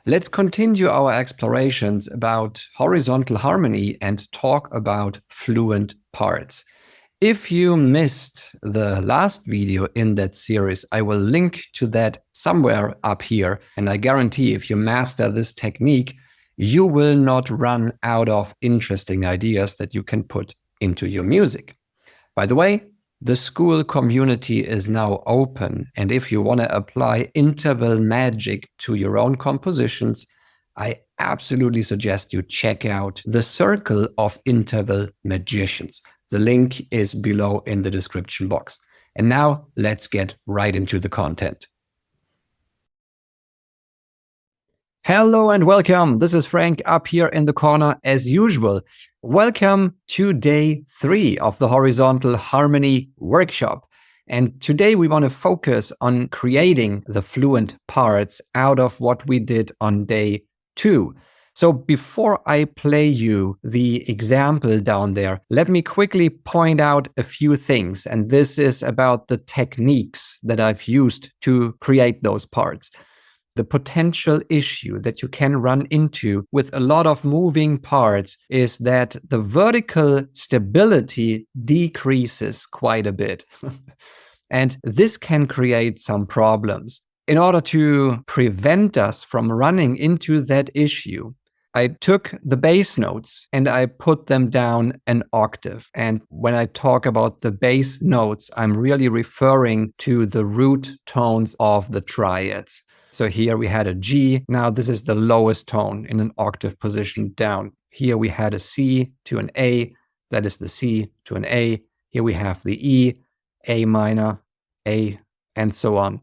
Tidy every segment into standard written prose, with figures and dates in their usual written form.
Let's continue our explorations about horizontal harmony and talk about fluent parts. If you missed the last video in that series, I will link to that somewhere up here. And I guarantee if you master this technique, you will not run out of interesting ideas that you can put into your music. By the way, the school community is now open, and if you want to apply interval magic to your own compositions, I absolutely suggest you check out the Circle of Interval Magicians. The link is below in the description box. And now let's get right into the content. Hello and welcome. This is Frank up here in the corner as usual. Welcome to day 3 of the Horizontal Harmony Workshop. And today we want to focus on creating the fluent parts out of what we did on day 2. So before I play you the example down there, let me quickly point out a few things. And this is about the techniques that I've used to create those parts. The potential issue that you can run into with a lot of moving parts is that the vertical stability decreases quite a bit. And this can create some problems. In order to prevent us from running into that issue, I took the bass notes and I put them down an octave. And when I talk about the bass notes, I'm really referring to the root tones of the triads. So here we had a G. Now this is the lowest tone in an octave position down. Here we had a C to an A. That is the C to an A. Here we have the E, A minor, A, and so on.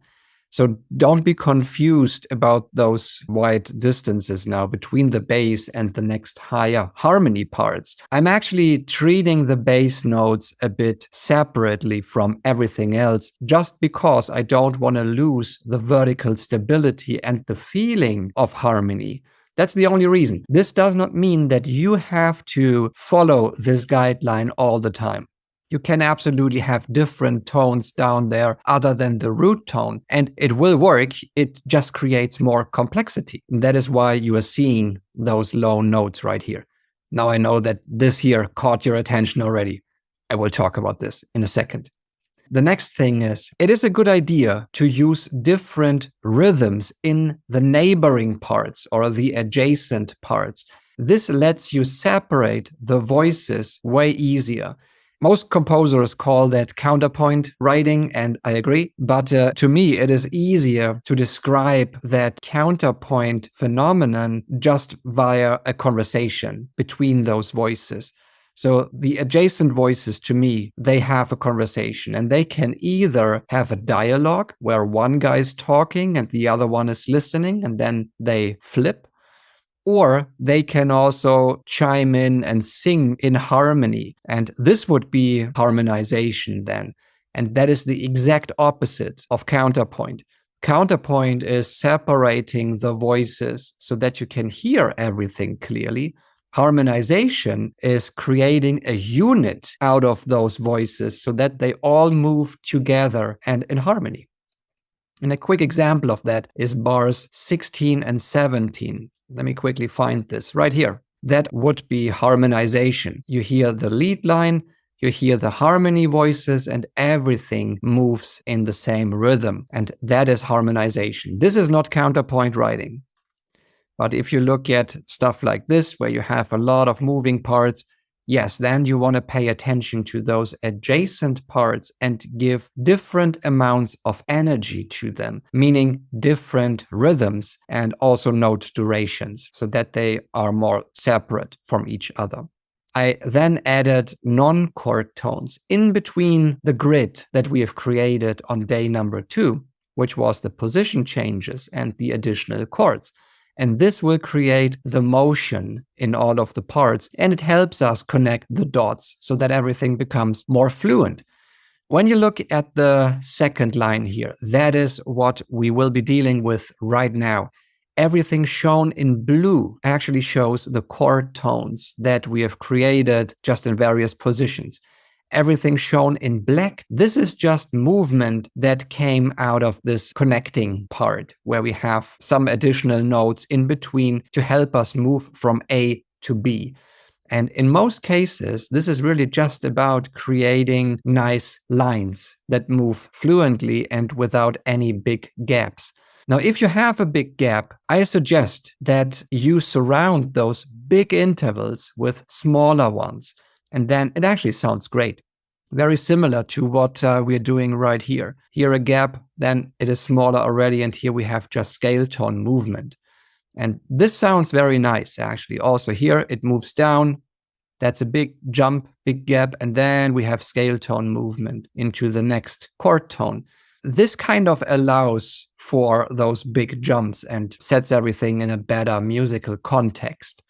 So don't be confused about those wide distances now between the bass and the next higher harmony parts. I'm actually treating the bass notes a bit separately from everything else, just because I don't want to lose the vertical stability and the feeling of harmony. That's the only reason. This does not mean that you have to follow this guideline all the time. You can absolutely have different tones down there other than the root tone, and it will work. It just creates more complexity. And that is why you are seeing those low notes right here. Now I know that this here caught your attention already. I will talk about this in a second. The next thing is, it is a good idea to use different rhythms in the neighboring parts or the adjacent parts. This lets you separate the voices way easier. Most composers call that counterpoint writing, and I agree. But to me, it is easier to describe that counterpoint phenomenon just via a conversation between those voices. So the adjacent voices, to me, they have a conversation, and they can either have a dialogue where one guy is talking and the other one is listening, and then they flip. Or they can also chime in and sing in harmony. And this would be harmonization then. And that is the exact opposite of counterpoint. Counterpoint is separating the voices so that you can hear everything clearly. Harmonization is creating a unit out of those voices so that they all move together and in harmony. And a quick example of that is bars 16 and 17. Let me quickly find this right here. That would be harmonization. You hear the lead line, you hear the harmony voices, and everything moves in the same rhythm. And that is harmonization. This is not counterpoint writing. But if you look at stuff like this, where you have a lot of moving parts, yes, then you want to pay attention to those adjacent parts and give different amounts of energy to them, meaning different rhythms and also note durations so that they are more separate from each other. I then added non-chord tones in between the grid that we have created on day number 2, which was the position changes and the additional chords. And this will create the motion in all of the parts, and it helps us connect the dots so that everything becomes more fluent. When you look at the second line here, that is what we will be dealing with right now. Everything shown in blue actually shows the chord tones that we have created just in various positions. Everything shown in black, this is just movement that came out of this connecting part where we have some additional notes in between to help us move from A to B. And in most cases, this is really just about creating nice lines that move fluently and without any big gaps. Now, if you have a big gap, I suggest that you surround those big intervals with smaller ones. And then it actually sounds great. Very similar to what we're doing right here. Here a gap, then it is smaller already, and here we have just scale tone movement. And this sounds very nice, actually. Also here it moves down. That's a big jump, big gap, and then we have scale tone movement into the next chord tone. This kind of allows for those big jumps and sets everything in a better musical context.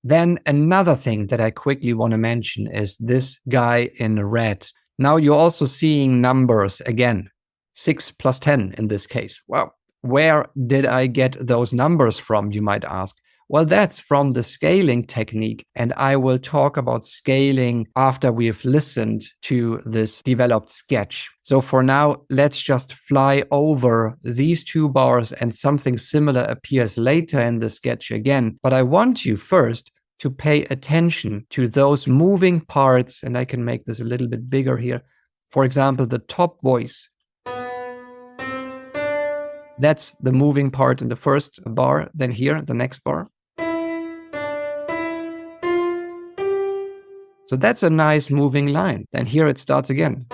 Then another thing that I quickly want to mention is this guy in red. Now you're also seeing numbers again, 6 plus 10 in this case. Well, where did I get those numbers from, you might ask? Well, that's from the scaling technique, and I will talk about scaling after we've listened to this developed sketch. So for now, let's just fly over these two bars, and something similar appears later in the sketch again. But I want you first to pay attention to those moving parts, and I can make this a little bit bigger here. For example, the top voice. That's the moving part in the first bar. Then here, the next bar. So that's a nice moving line. Then here it starts again.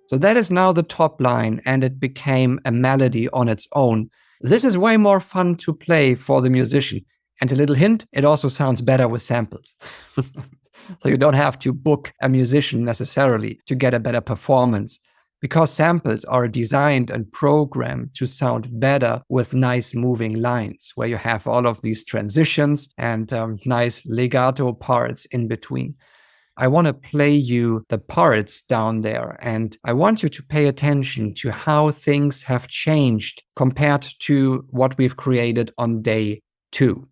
So that is now the top line, and it became a melody on its own. This is way more fun to play for the musician. And a little hint, it also sounds better with samples. So you don't have to book a musician necessarily to get a better performance, because samples are designed and programmed to sound better with nice moving lines, where you have all of these transitions and nice legato parts in between. I want to play you the parts down there, and I want you to pay attention to how things have changed compared to what we've created on day 2.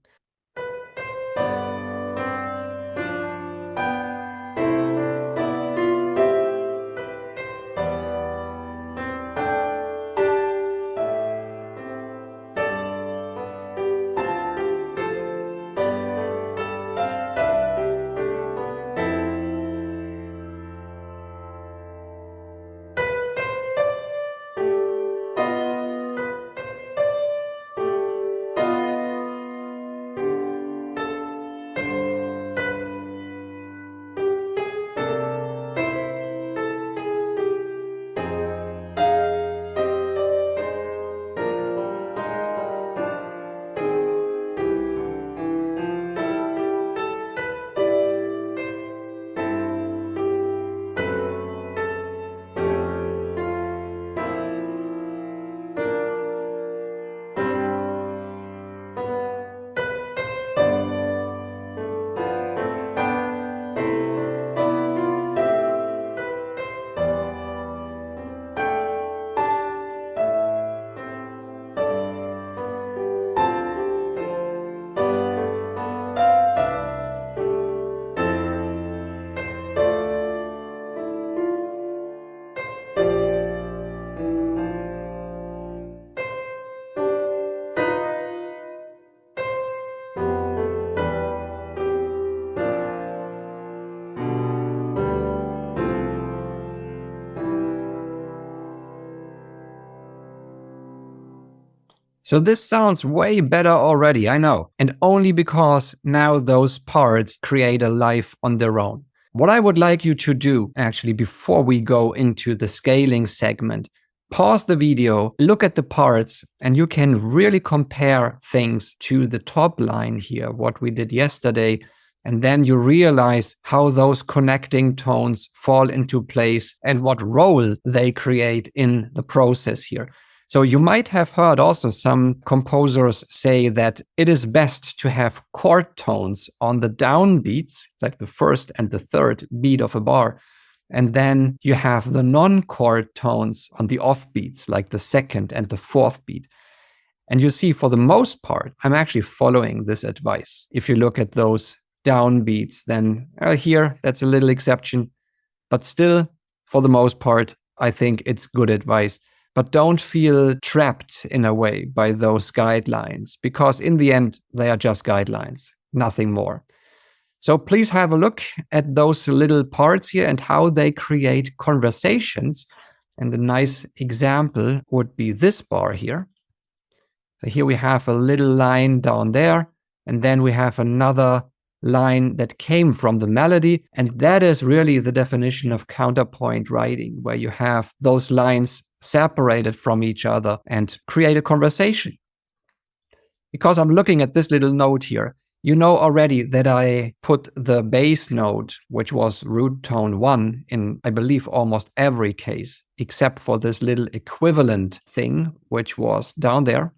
So this sounds way better already, I know. And only because now those parts create a life on their own. What I would like you to do, actually, before we go into the scaling segment, pause the video, look at the parts, and you can really compare things to the top line here, what we did yesterday. And then you realize how those connecting tones fall into place and what role they create in the process here. So you might have heard also some composers say that it is best to have chord tones on the downbeats, like the first and the third beat of a bar. And then you have the non-chord tones on the offbeats, like the second and the fourth beat. And you see, for the most part, I'm actually following this advice. If you look at those downbeats, then here, that's a little exception. But still, for the most part, I think it's good advice. But don't feel trapped in a way by those guidelines, because in the end, they are just guidelines, nothing more. So please have a look at those little parts here and how they create conversations. And a nice example would be this bar here. So here we have a little line down there, and then we have another line that came from the melody. And that is really the definition of counterpoint writing, where you have those lines separated from each other and create a conversation. Because I'm looking at this little note here, you know already that I put the bass note, which was root tone 1, in, I believe, almost every case, except for this little equivalent thing, which was down there.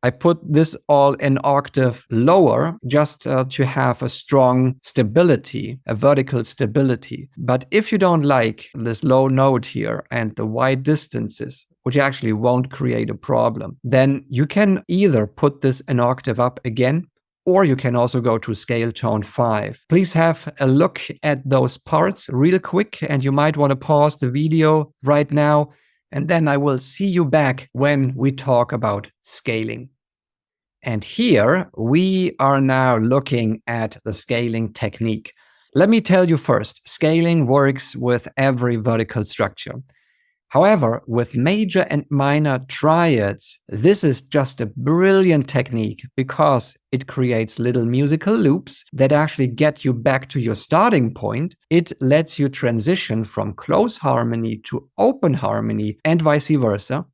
I put this all an octave lower just to have a strong stability, a vertical stability. But if you don't like this low note here and the wide distances, which actually won't create a problem, then you can either put this an octave up again, or you can also go to scale tone 5. Please have a look at those parts real quick, and you might want to pause the video right now, and then I will see you back when we talk about scaling. And here we are now looking at the scaling technique. Let me tell you first, scaling works with every vertical structure. However, with major and minor triads, this is just a brilliant technique because it creates little musical loops that actually get you back to your starting point. It lets you transition from close harmony to open harmony and vice versa.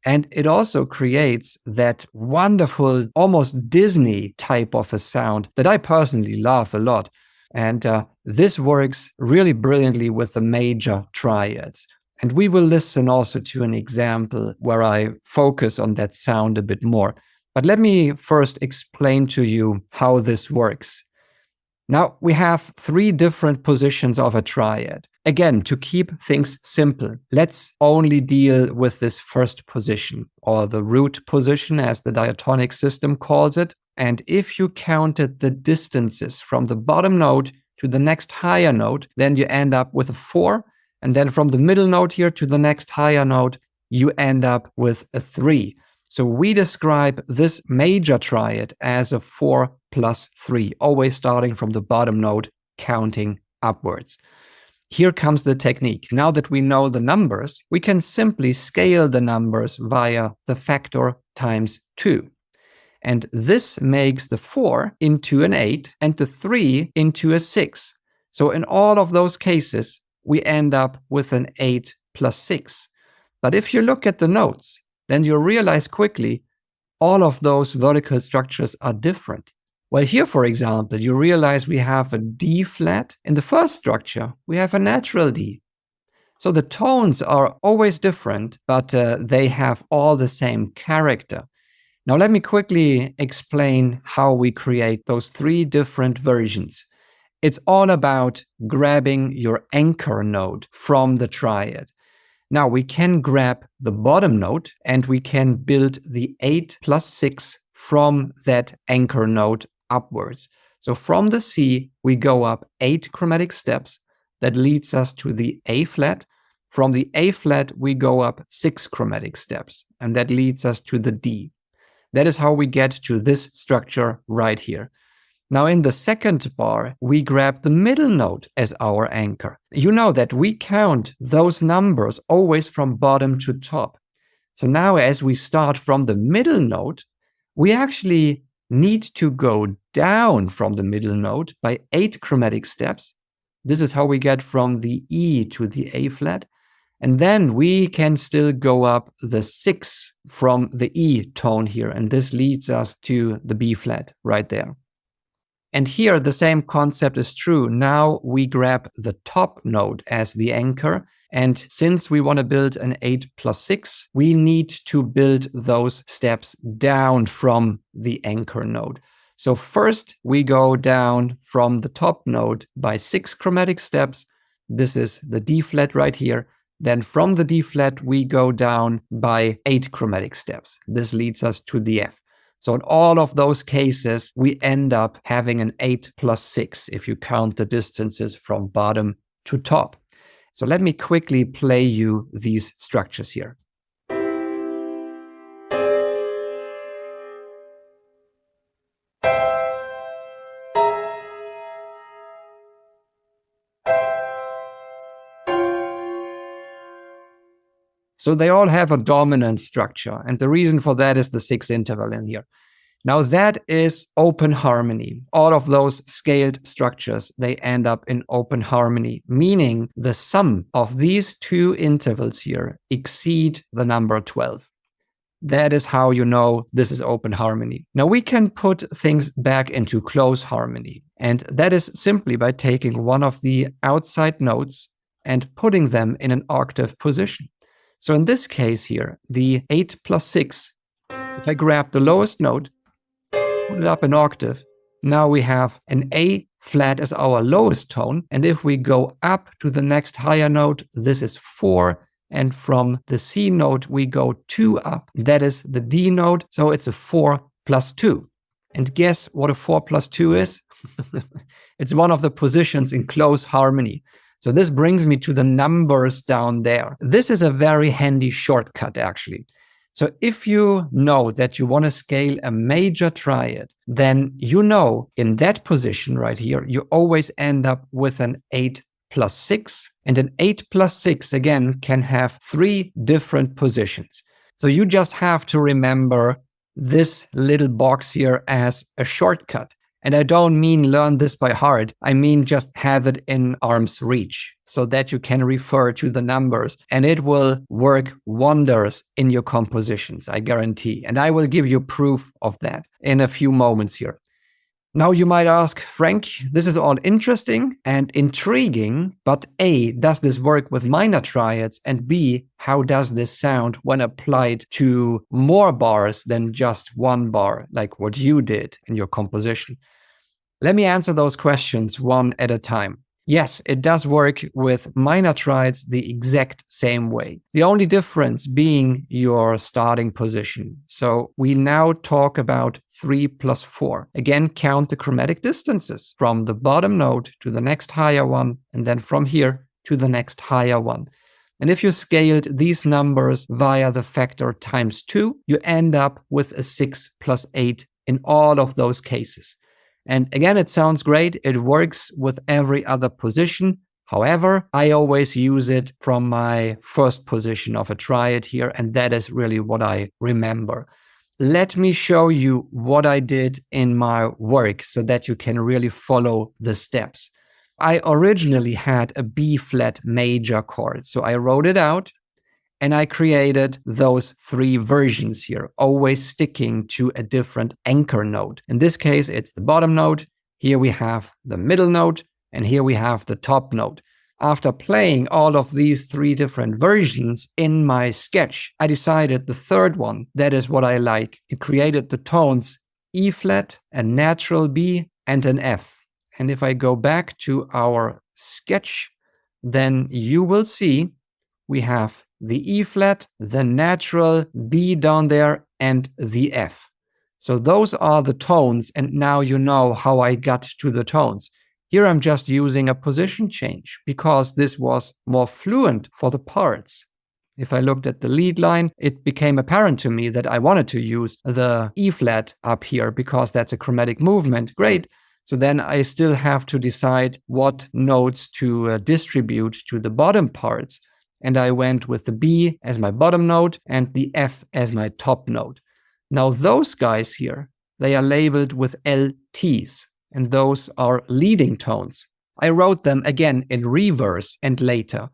And it also creates that wonderful, almost Disney type of a sound that I personally love a lot. And this works really brilliantly with the major triads. And we will listen also to an example where I focus on that sound a bit more. But let me first explain to you how this works. Now, we have 3 different positions of a triad. Again, to keep things simple, let's only deal with this first position, or the root position as the diatonic system calls it. And if you counted the distances from the bottom note to the next higher note, then you end up with a 4. And then from the middle note here to the next higher note, you end up with a 3. So we describe this major triad as a 4 plus 3, always starting from the bottom note, counting upwards. Here comes the technique. Now that we know the numbers, we can simply scale the numbers via the factor times 2. And this makes the 4 into an 8 and the 3 into a 6. So in all of those cases, we end up with an 8 plus 6. But if you look at the notes, then you realize quickly all of those vertical structures are different. Well, here, for example, you realize we have a D flat. In the first structure, we have a natural D. So the tones are always different, but they have all the same character. Now, let me quickly explain how we create those 3 different versions. It's all about grabbing your anchor note from the triad. Now we can grab the bottom note and we can build the 8 plus 6 from that anchor note upwards. So from the C, we go up 8 chromatic steps. That leads us to the A flat. From the A flat, we go up 6 chromatic steps, and that leads us to the D. That is how we get to this structure right here. Now in the second bar, we grab the middle note as our anchor. You know that we count those numbers always from bottom to top. So now as we start from the middle note, we actually need to go down from the middle note by 8 chromatic steps. This is how we get from the E to the A flat. And then we can still go up the 6 from the E tone here. And this leads us to the B flat right there. And here the same concept is true. Now we grab the top note as the anchor. And since we want to build an 8 plus 6, we need to build those steps down from the anchor note. So first we go down from the top note by 6 chromatic steps. This is the D flat right here. Then from the D flat, we go down by 8 chromatic steps. This leads us to the F. So in all of those cases, we end up having an 8 plus 6 if you count the distances from bottom to top. So let me quickly play you these structures here. So they all have a dominant structure. And the reason for that is the 6th interval in here. Now that is open harmony. All of those scaled structures, they end up in open harmony, meaning the sum of these 2 intervals here exceed the number 12. That is how you know this is open harmony. Now we can put things back into close harmony. And that is simply by taking one of the outside notes and putting them in an octave position. So in this case here, the 8 plus 6, if I grab the lowest note, put it up an octave, now we have an A flat as our lowest tone. And if we go up to the next higher note, this is 4. And from the C note, we go 2 up. That is the D note. So it's a 4 plus 2. And guess what a 4 plus 2 is? It's one of the positions in close harmony. So this brings me to the numbers down there. This is a very handy shortcut, actually. So if you know that you want to scale a major triad, then you know in that position right here, you always end up with an 8 plus 6. And an 8 plus 6, again, can have 3 different positions. So you just have to remember this little box here as a shortcut. And I don't mean learn this by heart. I mean just have it in arm's reach so that you can refer to the numbers. And it will work wonders in your compositions, I guarantee. And I will give you proof of that in a few moments here. Now you might ask, Frank, this is all interesting and intriguing, but A, does this work with minor triads? And B, how does this sound when applied to more bars than just one bar, like what you did in your composition? Let me answer those questions one at a time. Yes, it does work with minor triads the exact same way. The only difference being your starting position. So we now talk about 3 plus 4. Again, count the chromatic distances from the bottom note to the next higher one, and then from here to the next higher one. And if you scaled these numbers via the factor times 2, you end up with a 6 plus 8 in all of those cases. And again, it sounds great. It works with every other position. However, I always use it from my first position of a triad here, and that is really what I remember. Let me show you what I did in my work so that you can really follow the steps. I originally had a B flat major chord, so I wrote it out. And I created those 3 versions here, always sticking to a different anchor note. In this case, it's the bottom note. Here we have the middle note, and here we have the top note. After playing all of these 3 different versions in my sketch, I decided the third one, that is what I like. It created the tones E flat, a natural B, and an F. And if I go back to our sketch, then you will see we have the E flat, the natural B down there, and the F. So those are the tones, and now you know how I got to the tones. Here I'm just using a position change because this was more fluent for the parts. If I looked at the lead line, it became apparent to me that I wanted to use the E flat up here because that's a chromatic movement. Great. So then I still have to decide what notes to distribute to the bottom parts. And I went with the B as my bottom note and the F as my top note. Now those guys here, they are labeled with LTs, and those are leading tones. I wrote them again in reverse and later.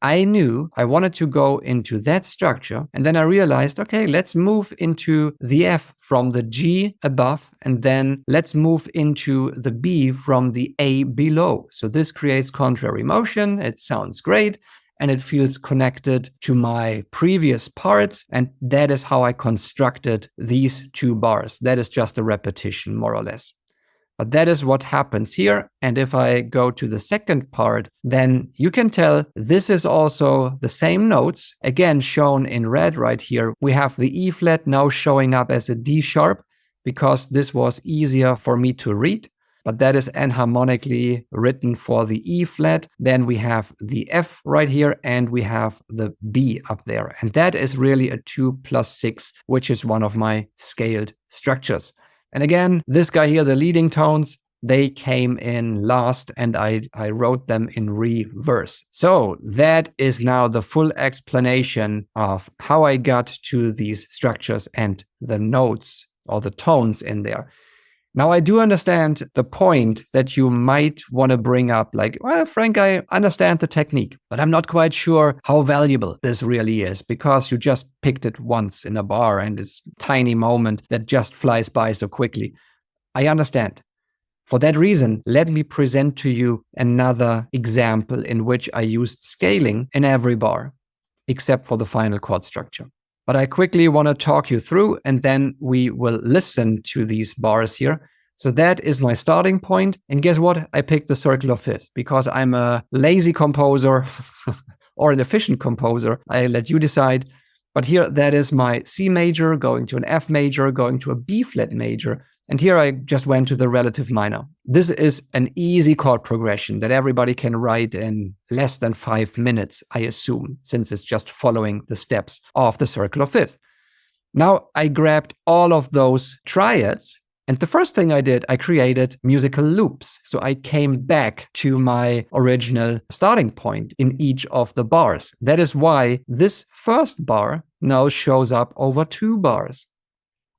I knew I wanted to go into that structure, and then I realized, okay, let's move into the F from the G above, and then let's move into the B from the A below. So this creates contrary motion. It sounds great. And it feels connected to my previous parts. And that is how I constructed these 2 bars. That is just a repetition, more or less. But that is what happens here. And if I go to the second part, then you can tell this is also the same notes, again shown in red right here. We have the E flat now showing up as a D sharp because this was easier for me to read. But that is enharmonically written for the E flat. Then we have the F right here, and we have the B up there. And that is really a 2+6, which is one of my scaled structures. And again, this guy here, the leading tones, they came in last, and I wrote them in reverse. So that is now the full explanation of how I got to these structures and the notes or the tones in there. Now, I do understand the point that you might want to bring up, like, well, Frank, I understand the technique, but I'm not quite sure how valuable this really is because you just picked it once in a bar and it's a tiny moment that just flies by so quickly. I understand. For that reason, let me present to you another example in which I used scaling in every bar, except for the final chord structure. But I quickly want to talk you through, and then we will listen to these bars here. So that is my starting point. And guess what? I picked the circle of fifths because I'm a lazy composer or an efficient composer. I let you decide. But here, that is my C major going to an F major, going to a B flat major. And here I just went to the relative minor. This is an easy chord progression that everybody can write in less than 5 minutes, I assume, since it's just following the steps of the circle of fifths. Now I grabbed all of those triads, and the first thing I did, I created musical loops. So I came back to my original starting point in each of the bars. That is why this first bar now shows up over 2 bars.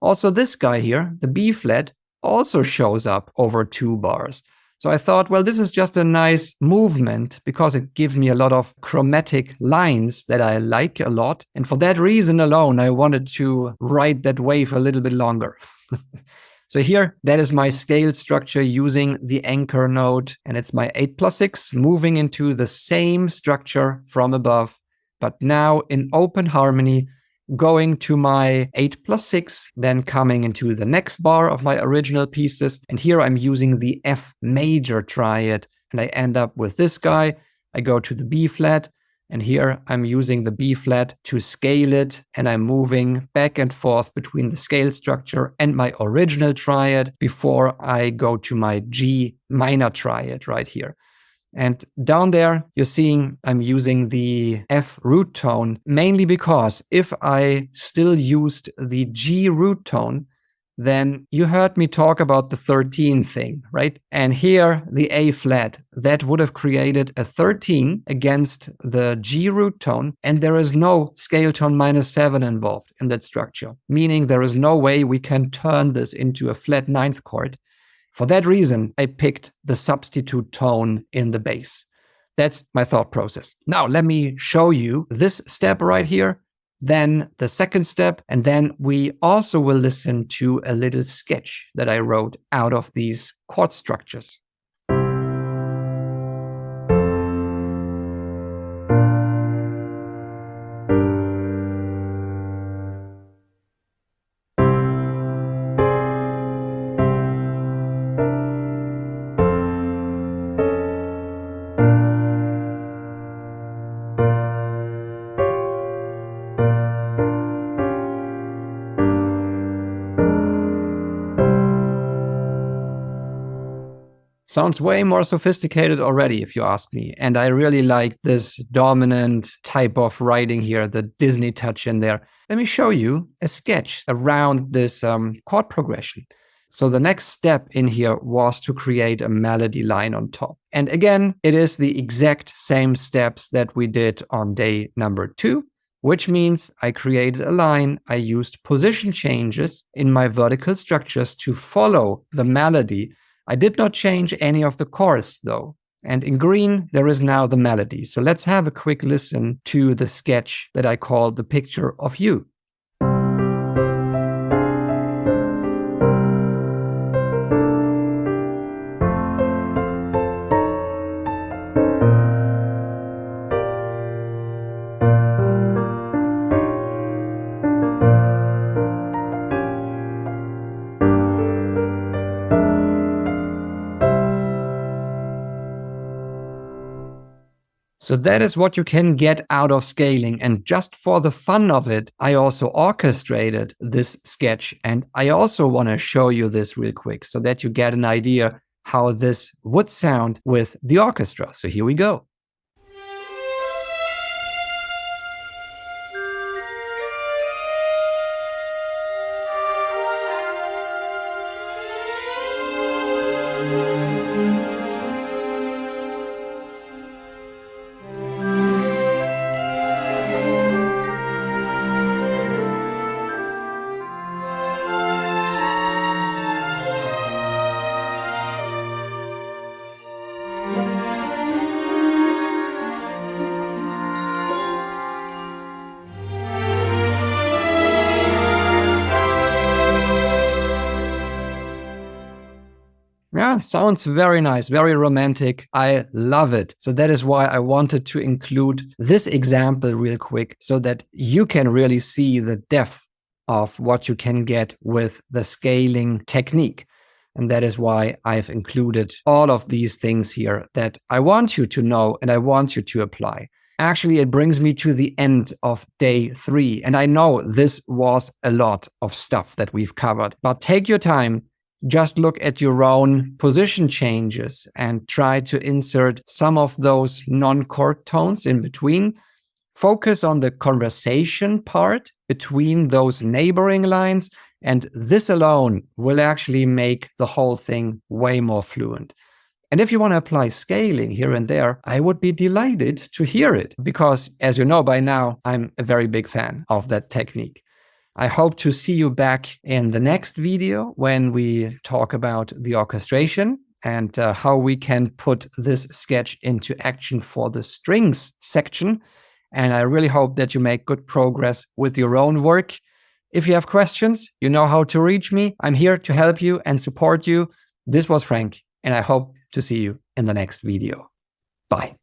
Also, this guy here, the B flat, also shows up over 2 bars. So I thought, well, this is just a nice movement because it gives me a lot of chromatic lines that I like a lot. And for that reason alone, I wanted to ride that wave a little bit longer. So here, that is my scaled structure using the anchor note, and it's my 8+6 moving into the same structure from above, but now in open harmony, going to my 8+6, then coming into the next bar of my original pieces. And here I'm using the F major triad, and I end up with this guy. I go to the B flat, and here I'm using the B flat to scale it, and I'm moving back and forth between the scale structure and my original triad before I go to my G minor triad right here. And down there, you're seeing I'm using the F root tone, mainly because if I still used the G root tone, then you heard me talk about the 13 thing, right? And here, the A flat, that would have created a 13 against the G root tone, and there is no scale tone -7 involved in that structure, meaning there is no way we can turn this into a flat 9th chord. For that reason, I picked the substitute tone in the bass. That's my thought process. Now, let me show you this step right here, then the second step, and then we also will listen to a little sketch that I wrote out of these chord structures. Sounds way more sophisticated already, if you ask me. And I really like this dominant type of writing here, the Disney touch in there. Let me show you a sketch around this chord progression. So the next step in here was to create a melody line on top. And again, it is the exact same steps that we did on day number 2, which means I created a line. I used position changes in my vertical structures to follow the melody. I did not change any of the chords though. And in green, there is now the melody. So let's have a quick listen to the sketch that I called The Picture of You. So that is what you can get out of scaling. And just for the fun of it, I also orchestrated this sketch. And I also want to show you this real quick so that you get an idea how this would sound with the orchestra. So here we go. Yeah, sounds very nice, very romantic. I love it. So that is why I wanted to include this example real quick so that you can really see the depth of what you can get with the scaling technique. And that is why I've included all of these things here that I want you to know and I want you to apply. Actually, it brings me to the end of day 3. And I know this was a lot of stuff that we've covered, but take your time. Just look at your own position changes and try to insert some of those non-chord tones in between. Focus on the conversation part between those neighboring lines, and this alone will actually make the whole thing way more fluent. And if you want to apply scaling here and there, I would be delighted to hear it because, as you know by now, I'm a very big fan of that technique. I hope to see you back in the next video when we talk about the orchestration and how we can put this sketch into action for the strings section. And I really hope that you make good progress with your own work. If you have questions, you know how to reach me. I'm here to help you and support you. This was Frank, and I hope to see you in the next video. Bye.